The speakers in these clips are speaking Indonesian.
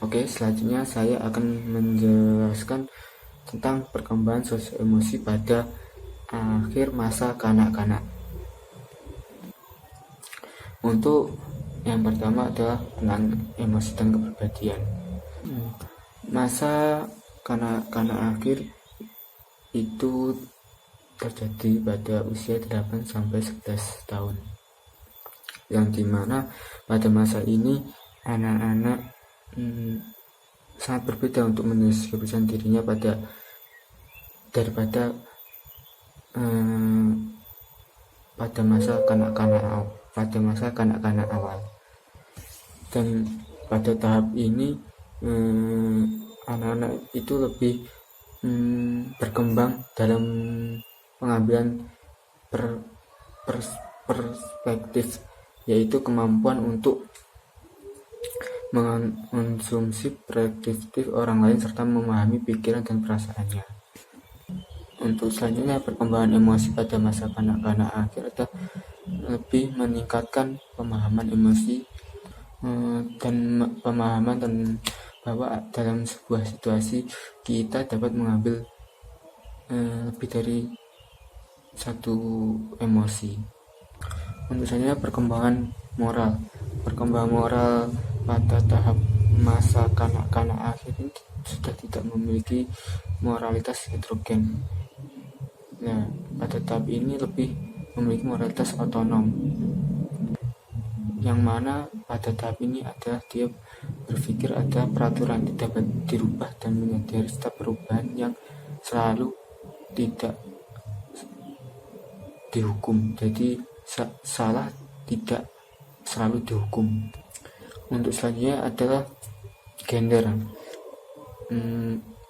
Oke, selanjutnya saya akan menjelaskan tentang perkembangan sosial emosi pada akhir masa kanak-kanak. Untuk yang pertama adalah tentang emosi dan kepribadian. Masa kanak-kanak akhir itu terjadi pada usia 8 sampai 11 tahun. Yang dimana pada masa ini anak-anak sangat berbeda untuk mendeskripsikan dirinya daripada pada masa kanak-kanak awal. Dan pada tahap ini anak-anak itu lebih berkembang dalam pengambilan perspektif, yaitu kemampuan untuk mengonsumsi perspektif orang lain serta memahami pikiran dan perasaannya. Untuk selanjutnya, perkembangan emosi pada masa kanak-kanak akhir adalah lebih meningkatkan pemahaman emosi dan pemahaman dan bahwa dalam sebuah situasi kita dapat mengambil lebih dari satu emosi. Untuk selanjutnya, perkembangan moral pada tahap masa kanak-kanak akhir ini sudah tidak memiliki moralitas heterogen. Nah, pada tahap ini lebih memiliki moralitas otonom, yang mana pada tahap ini adalah dia berpikir ada peraturan yang dapat dirubah dan menyadari setiap perubahan yang selalu tidak dihukum. Jadi salah tidak selalu dihukum. Untuk selanjutnya adalah gender.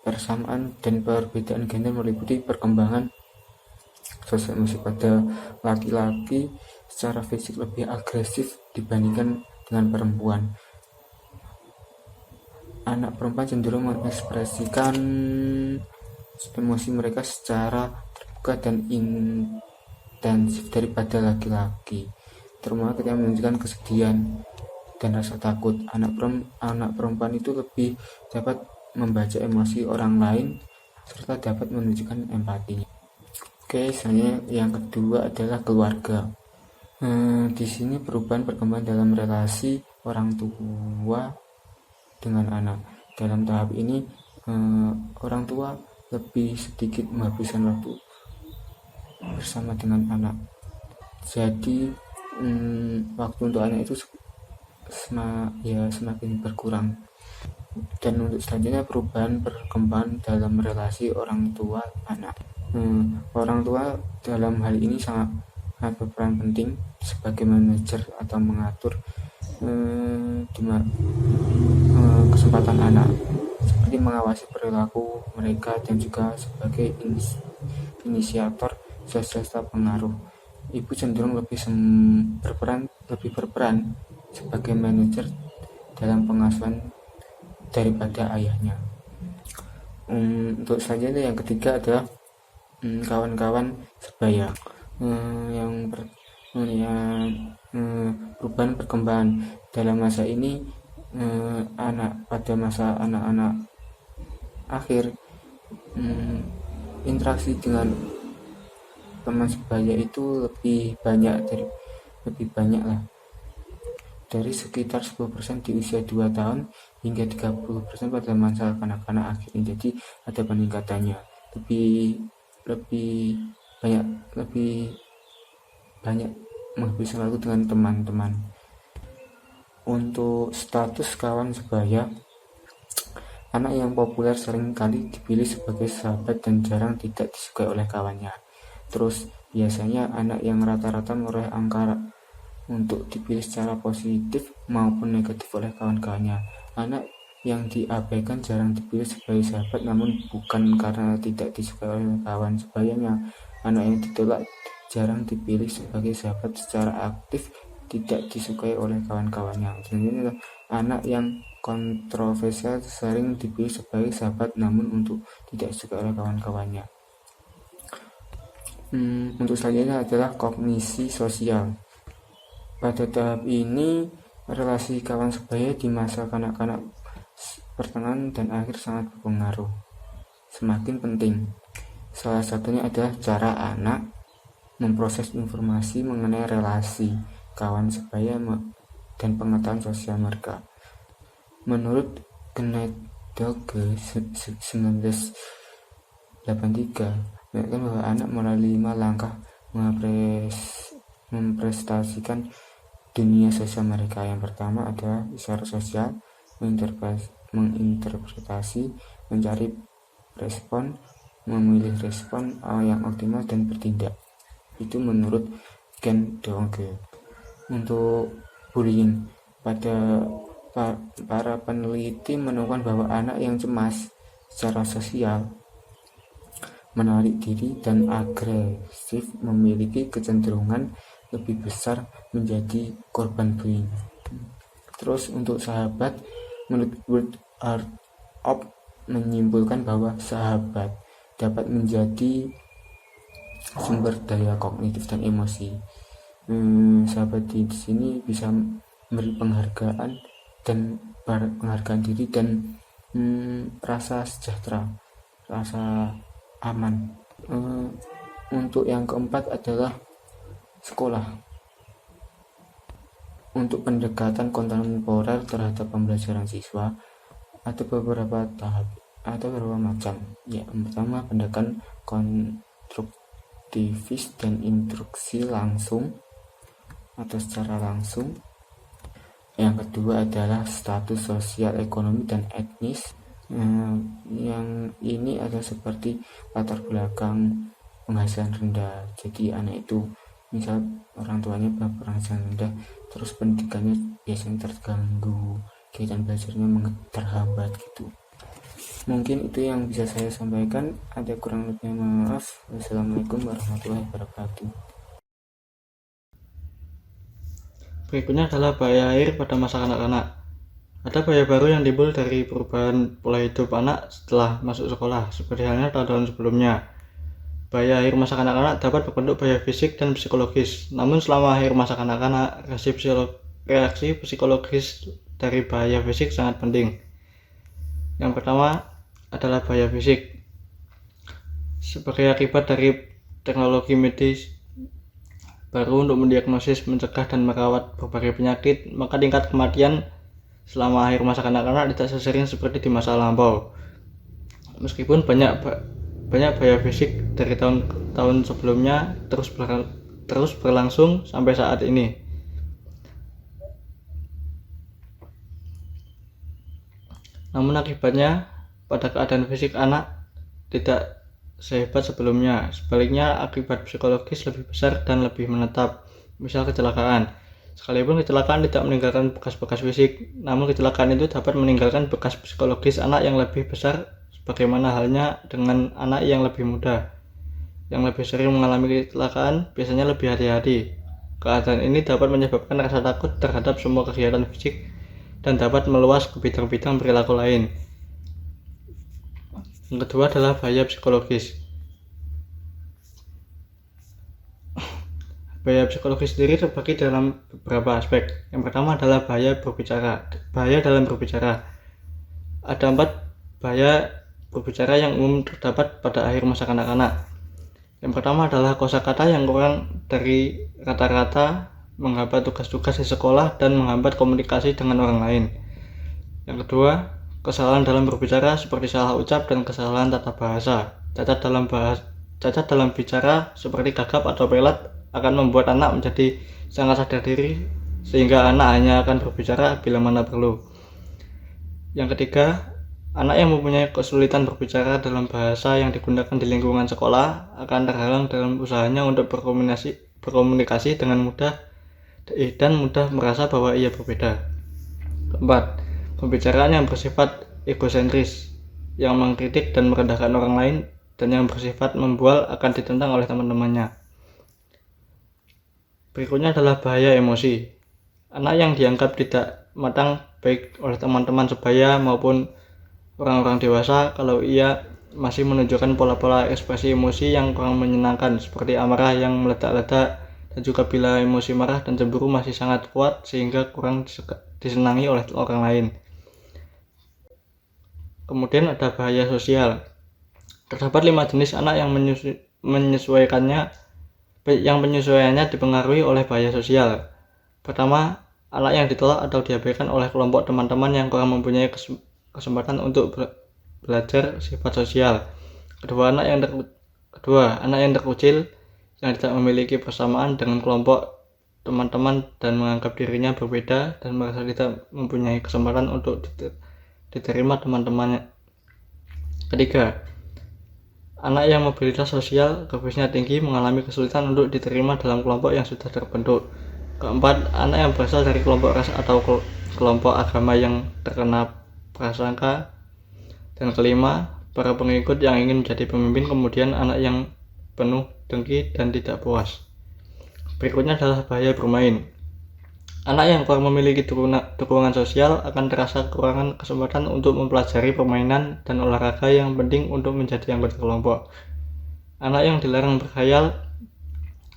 Persamaan dan perbedaan gender meliputi perkembangan sosial emosi pada laki-laki secara fisik lebih agresif dibandingkan dengan perempuan. Anak perempuan cenderung mengekspresikan emosi mereka secara terbuka dan intensif daripada laki-laki, terutama ketika menunjukkan kesedihan dan rasa takut. Anak perempuan itu lebih dapat membaca emosi orang lain serta dapat menunjukkan empatinya. Oke, selanjutnya yang kedua adalah keluarga. Di sini perubahan perkembangan dalam relasi orang tua dengan anak. Dalam tahap ini orang tua lebih sedikit menghabiskan waktu bersama dengan anak. Jadi waktu untuk anak itu semakin berkurang. Dan untuk selanjutnya, perubahan perkembangan dalam relasi orang tua anak. Orang tua dalam hal ini sangat berperan penting sebagai manajer atau mengatur kesempatan anak, seperti mengawasi perilaku mereka dan juga sebagai inisiator serta pengaruh. Ibu cenderung lebih berperan sebagai manajer dalam pengasuhan daripada ayahnya. Untuk selanjutnya yang ketiga adalah kawan-kawan sebaya. Perubahan perkembangan dalam masa ini pada masa anak-anak akhir, interaksi dengan teman sebaya itu lebih banyak lah, dari sekitar 10% di usia 2 tahun hingga 30% pada masa kanak-kanak akhir. Jadi ada peningkatannya, lebih banyak menghabiskan waktu dengan teman-teman. Untuk status kawan sebaya, anak yang populer sering kali dipilih sebagai sahabat dan jarang tidak disukai oleh kawannya. Terus biasanya anak yang rata-rata meraih angka untuk dipilih secara positif maupun negatif oleh kawan-kawannya. Anak yang diabaikan jarang dipilih sebagai sahabat, namun bukan karena tidak disukai oleh kawan sebayanya. Anak yang ditolak jarang dipilih sebagai sahabat secara aktif, tidak disukai oleh kawan-kawannya. Selanjutnya, anak yang kontroversial sering dipilih sebagai sahabat namun untuk tidak disukai oleh kawan-kawannya. Untuk selanjutnya adalah kognisi sosial. Pada tahap ini, relasi kawan sebaya di masa kanak-kanak pertengahan dan akhir sangat berpengaruh, semakin penting. Salah satunya adalah cara anak memproses informasi mengenai relasi, kawan sebaya, dan pengetahuan sosial mereka. Menurut Gneidoge 1983 menyatakan bahwa anak melalui 5 langkah mempresentasikan dunia sosial mereka. Yang pertama adalah isyarat sosial, menginterpretasi, mencari respon, memilih respon yang optimal, dan bertindak. Itu menurut Gneidoge. Untuk bullying, para peneliti menemukan bahwa anak yang cemas secara sosial, menarik diri, dan agresif memiliki kecenderungan lebih besar menjadi korban bullying. Terus untuk sahabat, menurut World Art of menyimpulkan bahwa sahabat dapat menjadi sumber daya kognitif dan emosi. Sahabat di sini bisa memberi penghargaan diri dan rasa sejahtera, rasa aman. Untuk yang keempat adalah sekolah. Untuk pendekatan kontemporer terhadap pembelajaran siswa ada beberapa tahap atau beberapa macam. Yang pertama, pendekatan konstruktivis dan instruksi langsung atau secara langsung. Yang kedua adalah status sosial, ekonomi, dan etnis. Yang ini adalah seperti latar belakang penghasilan rendah. Jadi anak itu misal orang tuanya berpenghasilan rendah, terus pendidikannya biasanya terganggu, kegiatan belajarnya terhambat gitu. Mungkin itu yang bisa saya sampaikan. Ada kurang lebihnya maaf. Wassalamualaikum warahmatullahi wabarakatuh. Berikutnya adalah bahaya air pada masa kanak-kanak. Ada bahaya baru yang timbul dari perubahan pola hidup anak setelah masuk sekolah, seperti halnya tahun sebelumnya. Bahaya air masa kanak-kanak dapat berbentuk bahaya fisik dan psikologis. Namun selama akhir masa kanak-kanak, reaksi psikologis dari bahaya fisik sangat penting. Yang pertama adalah bahaya fisik. Sebagai akibat dari teknologi medis baru untuk mendiagnosis, mencegah, dan merawat berbagai penyakit, maka tingkat kematian selama akhir masa kanak-kanak tidak sesering seperti di masa lampau. Meskipun banyak bahaya fisik dari tahun sebelumnya terus berlangsung sampai saat ini. Namun akibatnya pada keadaan fisik anak tidak sehebat sebelumnya. Sebaliknya, akibat psikologis lebih besar dan lebih menetap. Misal kecelakaan. Sekalipun kecelakaan tidak meninggalkan bekas-bekas fisik, namun kecelakaan itu dapat meninggalkan bekas psikologis anak yang lebih besar, sebagaimana halnya dengan anak yang lebih muda. Yang lebih sering mengalami kecelakaan biasanya lebih hati-hati. Keadaan ini dapat menyebabkan rasa takut terhadap semua kegiatan fisik dan dapat meluas ke bidang-bidang perilaku lain. Yang kedua adalah bahaya psikologis. Bahaya psikologis sendiri terbagi dalam beberapa aspek. Yang pertama adalah bahaya berbicara. Bahaya dalam berbicara. Ada 4 bahaya berbicara yang umum terdapat pada akhir masa kanak-kanak. Yang pertama adalah kosakata yang kurang dari rata-rata, menghambat tugas-tugas di sekolah, dan menghambat komunikasi dengan orang lain. Yang kedua, kesalahan dalam berbicara seperti salah ucap dan kesalahan tata bahasa. Cacat dalam bicara seperti gagap atau pelat akan membuat anak menjadi sangat sadar diri, sehingga anak hanya akan berbicara bila mana perlu. Yang ketiga, anak yang mempunyai kesulitan berbicara dalam bahasa yang digunakan di lingkungan sekolah akan terhalang dalam usahanya untuk berkomunikasi dengan mudah dan mudah merasa bahwa ia berbeda. Keempat, pembicaraan yang bersifat egosentris, yang mengkritik dan merendahkan orang lain, dan yang bersifat membual akan ditentang oleh teman-temannya. Berikutnya adalah bahaya emosi. Anak yang dianggap tidak matang baik oleh teman-teman sebaya maupun orang-orang dewasa kalau ia masih menunjukkan pola-pola ekspresi emosi yang kurang menyenangkan, seperti amarah yang meledak-ledak, dan juga bila emosi marah dan cemburu masih sangat kuat sehingga kurang disenangi oleh orang lain. Kemudian ada bahaya sosial. Terdapat 5 jenis anak yang penyesuaiannya dipengaruhi oleh bahaya sosial. Pertama, anak yang ditolak atau diabaikan oleh kelompok teman-teman yang kurang mempunyai kesempatan untuk belajar sifat sosial. Kedua, anak yang terkucil, yang tidak memiliki persamaan dengan kelompok teman-teman dan menganggap dirinya berbeda dan merasa tidak mempunyai kesempatan untuk diterima teman-temannya. Ketiga, anak yang mobilitas sosial gabusnya tinggi mengalami kesulitan untuk diterima dalam kelompok yang sudah terbentuk. Keempat, anak yang berasal dari kelompok ras atau kelompok agama yang terkena prasangka. Dan kelima, para pengikut yang ingin menjadi pemimpin, kemudian anak yang penuh dengki dan tidak puas. Berikutnya adalah bahaya bermain. Anak yang kurang memiliki dukungan sosial akan terasa kekurangan kesempatan untuk mempelajari permainan dan olahraga yang penting untuk menjadi anggota kelompok. Anak yang dilarang berkhayal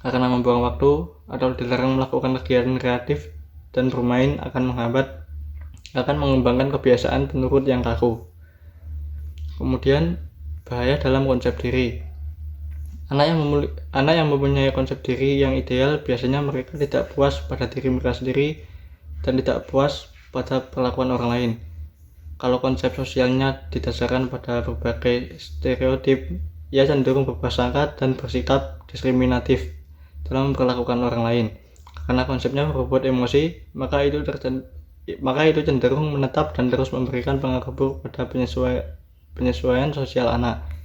karena membuang waktu atau dilarang melakukan kegiatan kreatif dan bermain akan mengembangkan kebiasaan penurut yang kaku. Kemudian bahaya dalam konsep diri. Anak yang mempunyai konsep diri yang ideal biasanya mereka tidak puas pada diri mereka sendiri dan tidak puas pada perlakuan orang lain. Kalau konsep sosialnya didasarkan pada berbagai stereotip, ia cenderung berprasangka dan bersikap diskriminatif dalam memperlakukan orang lain. Karena konsepnya berbobot emosi, maka itu cenderung menetap dan terus memberikan pengaruh buruk pada penyesuaian sosial anak.